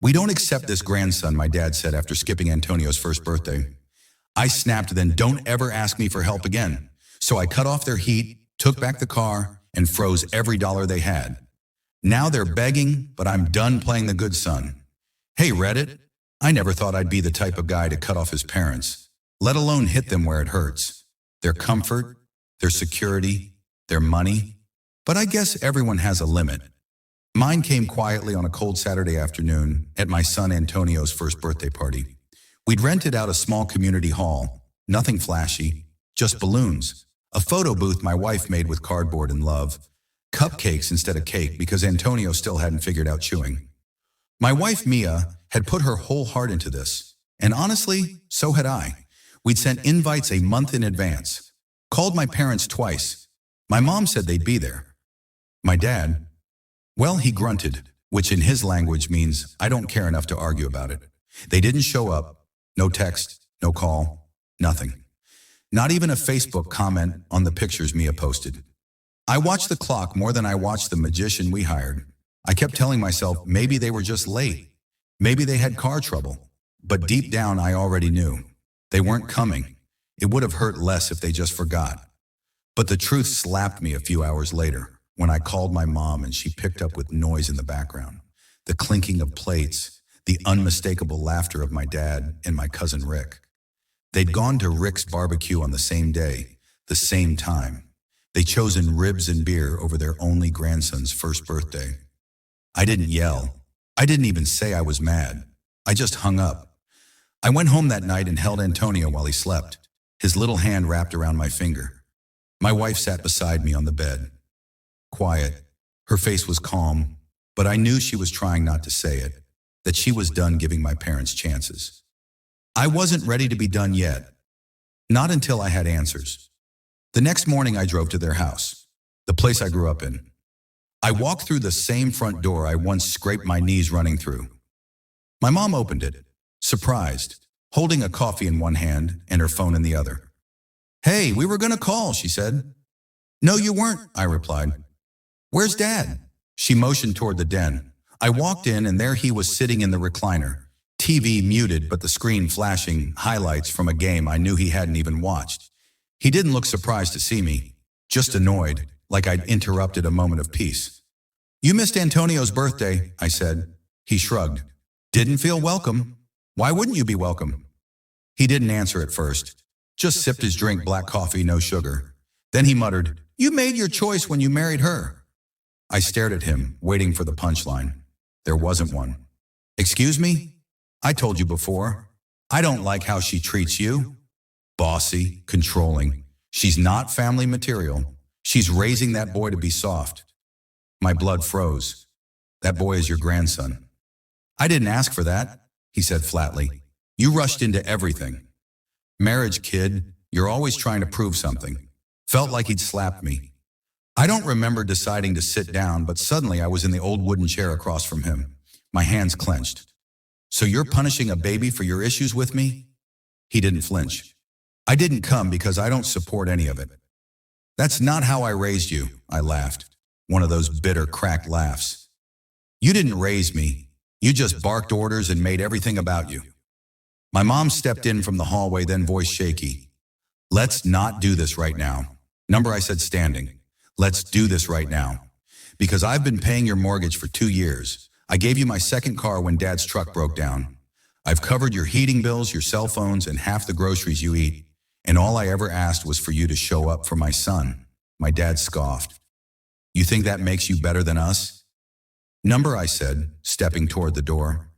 "We don't accept this grandson," my dad said after skipping Antonio's first birthday. I snapped then, "Don't ever ask me for help again." So I cut off their heat, took back the car, and froze every dollar they had. Now they're begging, but I'm done playing the good son. Hey, Reddit, I never thought I'd be the type of guy to cut off his parents, let alone hit them where it hurts. Their comfort, their security, their money. But I guess everyone has a limit. Mine came quietly on a cold Saturday afternoon at my son Antonio's first birthday party. We'd rented out a small community hall, nothing flashy, just balloons, a photo booth my wife made with cardboard and love, cupcakes instead of cake because Antonio still hadn't figured out chewing. My wife, Mia, had put her whole heart into this, and honestly, so had I. We'd sent invites a month in advance, called my parents twice. My mom said they'd be there. My dad, well, he grunted, which in his language means I don't care enough to argue about it. They didn't show up. No text, no call, nothing. Not even a Facebook comment on the pictures Mia posted. I watched the clock more than I watched the magician we hired. I kept telling myself maybe they were just late. Maybe they had car trouble. But deep down I already knew. They weren't coming. It would have hurt less if they just forgot. But the truth slapped me a few hours later when I called my mom and she picked up with noise in the background. The clinking of plates, the unmistakable laughter of my dad and my cousin Rick. They'd gone to Rick's barbecue on the same day, the same time. They'd chosen ribs and beer over their only grandson's first birthday. I didn't yell. I didn't even say I was mad. I just hung up. I went home that night and held Antonio while he slept, his little hand wrapped around my finger. My wife sat beside me on the bed. Quiet. Her face was calm, but I knew she was trying not to say it, that she was done giving my parents chances. I wasn't ready to be done yet. Not until I had answers. The next morning I drove to their house, the place I grew up in. I walked through the same front door I once scraped my knees running through. My mom opened it, surprised, holding a coffee in one hand and her phone in the other. "Hey, we were gonna call," she said. "No, you weren't," I replied. "Where's Dad?" She motioned toward the den. I walked in and there he was sitting in the recliner, TV muted but the screen flashing highlights from a game I knew he hadn't even watched. He didn't look surprised to see me, just annoyed, like I'd interrupted a moment of peace. "You missed Antonio's birthday," I said. He shrugged. "Didn't feel welcome. Why wouldn't you be welcome?" He didn't answer at first, just sipped his drink, black coffee, no sugar. Then he muttered, "You made your choice when you married her." I stared at him, waiting for the punchline. There wasn't one. "Excuse me? I told you before. I don't like how she treats you. Bossy, controlling. She's not family material. She's raising that boy to be soft." My blood froze. "That boy is your grandson." "I didn't ask for that," he said flatly. "You rushed into everything. Marriage, kid, you're always trying to prove something." Felt like he'd slapped me. I don't remember deciding to sit down, but suddenly I was in the old wooden chair across from him, my hands clenched. "So you're punishing a baby for your issues with me?" He didn't flinch. "I didn't come because I don't support any of it." "That's not how I raised you," I laughed, one of those bitter, cracked laughs. "You didn't raise me. You just barked orders and made everything about you." My mom stepped in from the hallway, then voice shaky. "Let's not do this right now." Number, I said, standing. "Let's do this right now. Because I've been paying your mortgage for 2 years. I gave you my second car when Dad's truck broke down. I've covered your heating bills, your cell phones, and half the groceries you eat. And all I ever asked was for you to show up for my son." My dad scoffed. "You think that makes you better than us?" "Number," I said, stepping toward the door.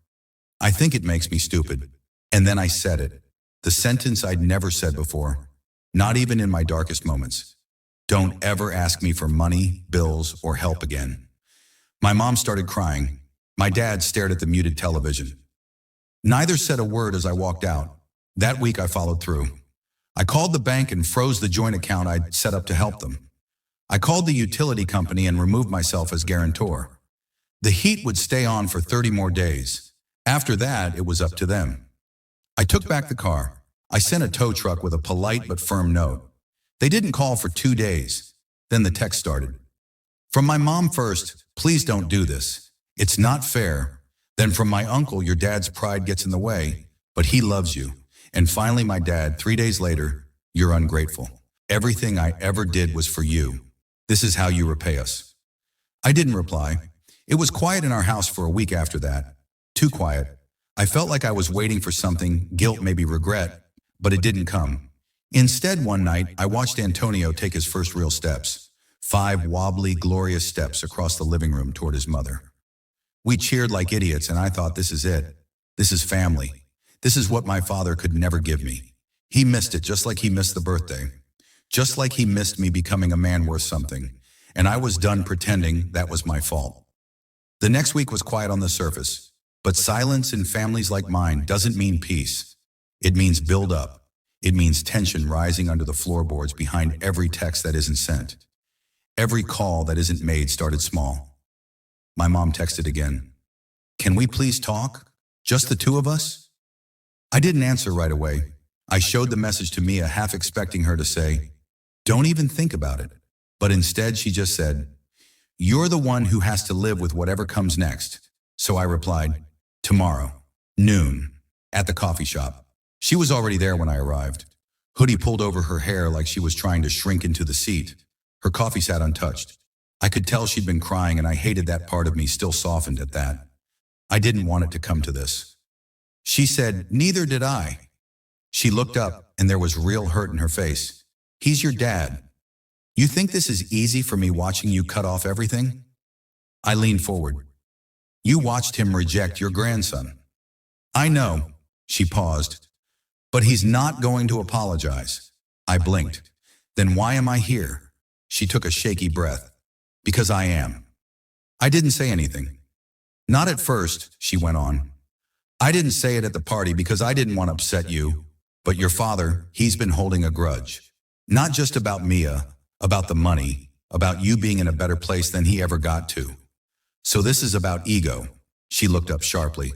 "I think it makes me stupid." And then I said it. The sentence I'd never said before, not even in my darkest moments. "Don't ever ask me for money, bills, or help again." My mom started crying. My dad stared at the muted television. Neither said a word as I walked out. That week I followed through. I called the bank and froze the joint account I'd set up to help them. I called the utility company and removed myself as guarantor. The heat would stay on for 30 more days. After that, it was up to them. I took back the car. I sent a tow truck with a polite but firm note. They didn't call for 2 days. Then the text started. "From my mom first, please don't do this. It's not fair. Then from my uncle, your dad's pride gets in the way, but he loves you. And finally, my dad, 3 days later, you're ungrateful. Everything I ever did was for you. This is how you repay us. I didn't reply. It was quiet in our house for a week after that. Too quiet. I felt like I was waiting for something, guilt, maybe regret, but it didn't come. Instead, one night, I watched Antonio take his first real steps. 5 wobbly, glorious steps across the living room toward his mother. We cheered like idiots, and I thought, this is it. This is family. This is what my father could never give me. He missed it just like he missed the birthday. Just like he missed me becoming a man worth something. And I was done pretending that was my fault. The next week was quiet on the surface. But silence in families like mine doesn't mean peace. It means build up. It means tension rising under the floorboards behind every text that isn't sent. Every call that isn't made started small. My mom texted again. Can we please talk? Just the two of us? I didn't answer right away. I showed the message to Mia, half expecting her to say, don't even think about it. But instead she just said, you're the one who has to live with whatever comes next. So I replied, tomorrow, noon, at the coffee shop. She was already there when I arrived. Hoodie pulled over her hair like she was trying to shrink into the seat. Her coffee sat untouched. I could tell she'd been crying, and I hated that part of me still softened at that. I didn't want it to come to this. She said, neither did I. She looked up, and there was real hurt in her face. He's your dad. You think this is easy for me watching you cut off everything? I leaned forward. You watched him reject your grandson. I know, she paused, but he's not going to apologize. I blinked. Then why am I here? She took a shaky breath. Because I am. I didn't say anything. Not at first, she went on. I didn't say it at the party because I didn't want to upset you. But your father, he's been holding a grudge. Not just about Mia, about the money, about you being in a better place than he ever got to. So this is about ego. She looked up sharply.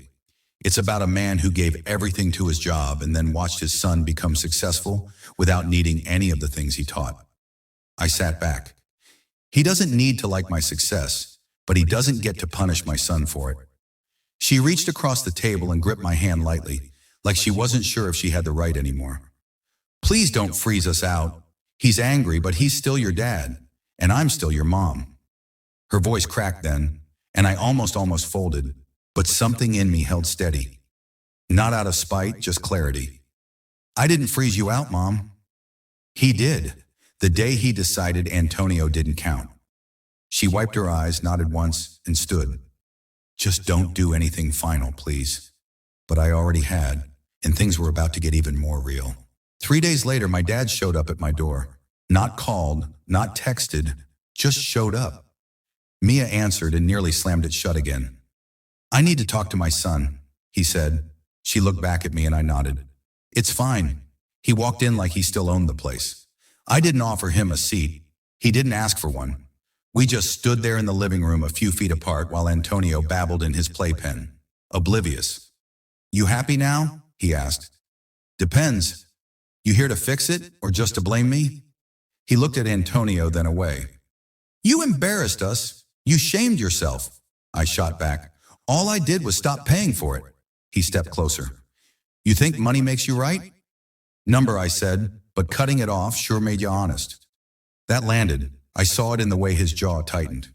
It's about a man who gave everything to his job and then watched his son become successful without needing any of the things he taught. I sat back. He doesn't need to like my success, but he doesn't get to punish my son for it. She reached across the table and gripped my hand lightly, like she wasn't sure if she had the right anymore. Please don't freeze us out. He's angry, but he's still your dad, and I'm still your mom. Her voice cracked then, and I almost folded, but something in me held steady. Not out of spite, just clarity. I didn't freeze you out, Mom. He did, the day he decided Antonio didn't count. She wiped her eyes, nodded once, and stood. Just don't do anything final, please. But I already had, and things were about to get even more real. 3 days later, my dad showed up at my door. Not called, not texted, just showed up. Mia answered and nearly slammed it shut again. I need to talk to my son, he said. She looked back at me and I nodded. It's fine. He walked in like he still owned the place. I didn't offer him a seat. He didn't ask for one. We just stood there in the living room a few feet apart while Antonio babbled in his playpen, oblivious. You happy now? He asked. Depends. You here to fix it or just to blame me? He looked at Antonio, then away. You embarrassed us. You shamed yourself. I shot back. All I did was stop paying for it. He stepped closer. You think money makes you right? Number, I said, but cutting it off sure made you honest. That landed. I saw it in the way his jaw tightened.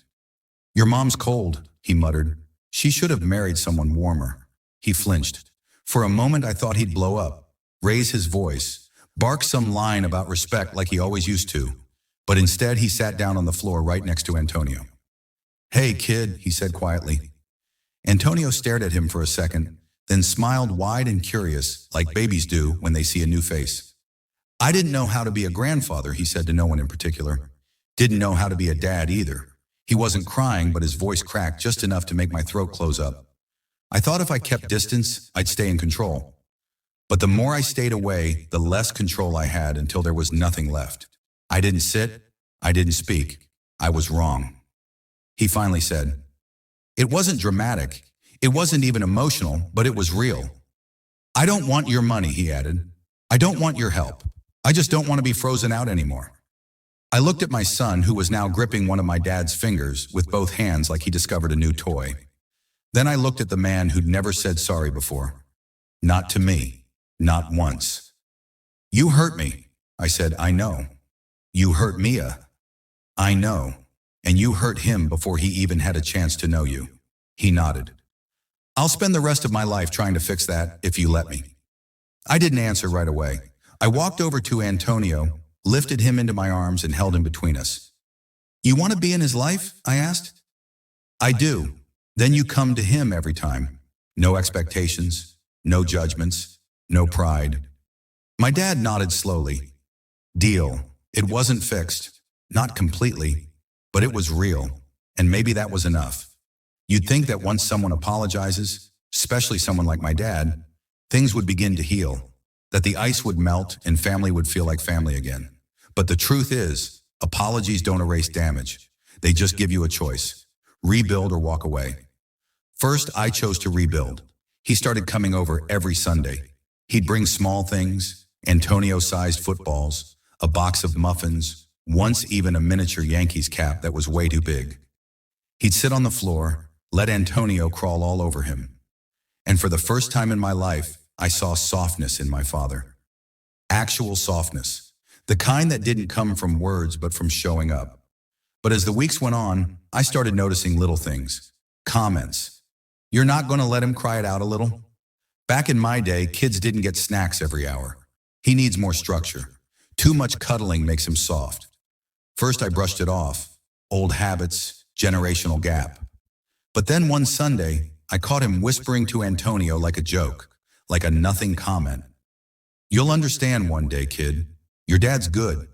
Your mom's cold, he muttered. She should have married someone warmer. He flinched. For a moment I thought he'd blow up, raise his voice, bark some line about respect like he always used to. But instead he sat down on the floor right next to Antonio. Hey, kid, he said quietly. Antonio stared at him for a second, then smiled wide and curious, like babies do when they see a new face. I didn't know how to be a grandfather, he said to no one in particular. Didn't know how to be a dad either. He wasn't crying, but his voice cracked just enough to make my throat close up. I thought if I kept distance, I'd stay in control. But the more I stayed away, the less control I had until there was nothing left. I didn't sit. I didn't speak. I was wrong. He finally said, it wasn't dramatic. It wasn't even emotional, but it was real. I don't want your money, he added. I don't want your help. I just don't want to be frozen out anymore. I looked at my son, who was now gripping one of my dad's fingers with both hands like he discovered a new toy. Then I looked at the man who'd never said sorry before. Not to me. Not once. You hurt me. I said, I know. You hurt Mia. I know. And you hurt him before he even had a chance to know you. He nodded. I'll spend the rest of my life trying to fix that if you let me. I didn't answer right away. I walked over to Antonio, lifted him into my arms and held him between us. You want to be in his life? I asked. I do. Then you come to him every time. No expectations, no judgments, no pride. My dad nodded slowly. Deal. It wasn't fixed. Not completely. But it was real. And maybe that was enough. You'd think that once someone apologizes, especially someone like my dad, things would begin to heal. That the ice would melt and family would feel like family again. But the truth is, apologies don't erase damage. They just give you a choice. Rebuild or walk away. First, I chose to rebuild. He started coming over every Sunday. He'd bring small things, Antonio-sized footballs, a box of muffins, once even a miniature Yankees cap that was way too big. He'd sit on the floor, let Antonio crawl all over him. And for the first time in my life, I saw softness in my father. Actual softness. The kind that didn't come from words but from showing up. But as the weeks went on, I started noticing little things. Comments. You're not going to let him cry it out a little? Back in my day, kids didn't get snacks every hour. He needs more structure. Too much cuddling makes him soft. First I brushed it off. Old habits, generational gap. But then one Sunday, I caught him whispering to Antonio like a joke, like a nothing comment. You'll understand one day, kid. Your dad's good,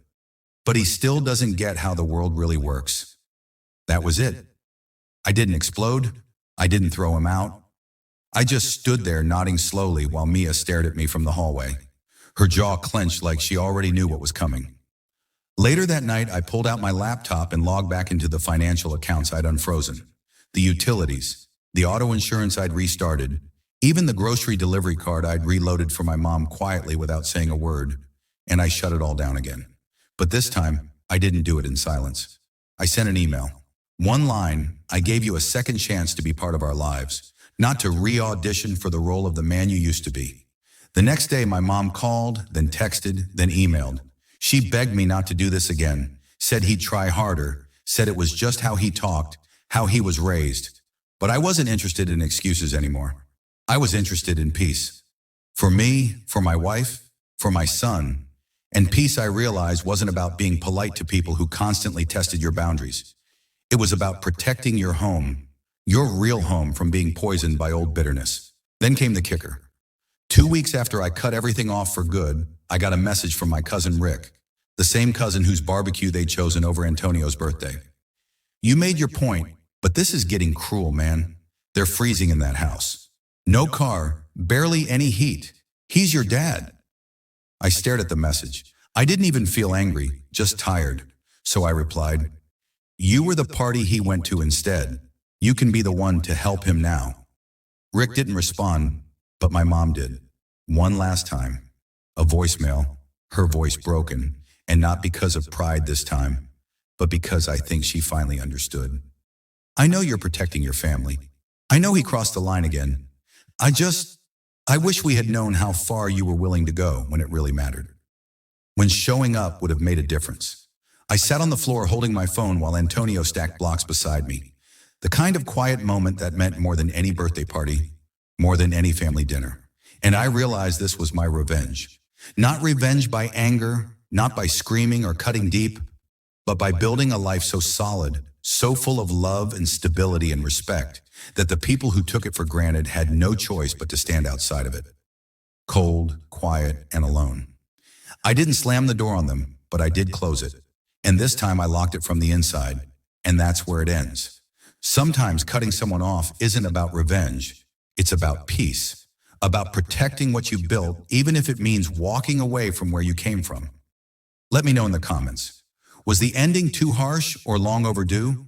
but he still doesn't get how the world really works. That was it. I didn't explode. I didn't throw him out. I just stood there nodding slowly while Mia stared at me from the hallway. Her jaw clenched like she already knew what was coming. Later that night, I pulled out my laptop and logged back into the financial accounts I'd unfrozen. The utilities, the auto insurance I'd restarted, even the grocery delivery card I'd reloaded for my mom quietly without saying a word, and I shut it all down again. But this time, I didn't do it in silence. I sent an email. One line, I gave you a second chance to be part of our lives, not to re-audition for the role of the man you used to be. The next day, my mom called, then texted, then emailed. She begged me not to do this again, said he'd try harder, said it was just how he talked, how he was raised. But I wasn't interested in excuses anymore. I was interested in peace. For me, for my wife, for my son. And peace, I realized, wasn't about being polite to people who constantly tested your boundaries. It was about protecting your home, your real home, from being poisoned by old bitterness. Then came the kicker. 2 weeks after I cut everything off for good, I got a message from my cousin Rick, the same cousin whose barbecue they'd chosen over Antonio's birthday. You made your point, but this is getting cruel, man. They're freezing in that house. No car, barely any heat. He's your dad. I stared at the message. I didn't even feel angry, just tired. So I replied, you were the party he went to instead. You can be the one to help him now. Rick didn't respond, but my mom did. One last time. A voicemail, her voice broken, and not because of pride this time, but because I think she finally understood. I know you're protecting your family. I know he crossed the line again. I wish we had known how far you were willing to go when it really mattered. When showing up would have made a difference. I sat on the floor holding my phone while Antonio stacked blocks beside me. The kind of quiet moment that meant more than any birthday party, more than any family dinner. And I realized this was my revenge. Not revenge by anger, not by screaming or cutting deep, but by building a life so solid, so full of love and stability and respect, that the people who took it for granted had no choice but to stand outside of it. Cold, quiet, and alone. I didn't slam the door on them, but I did close it. And this time I locked it from the inside, and that's where it ends. Sometimes cutting someone off isn't about revenge, it's about peace, about protecting what you built, even if it means walking away from where you came from. Let me know in the comments. Was the ending too harsh or long overdue?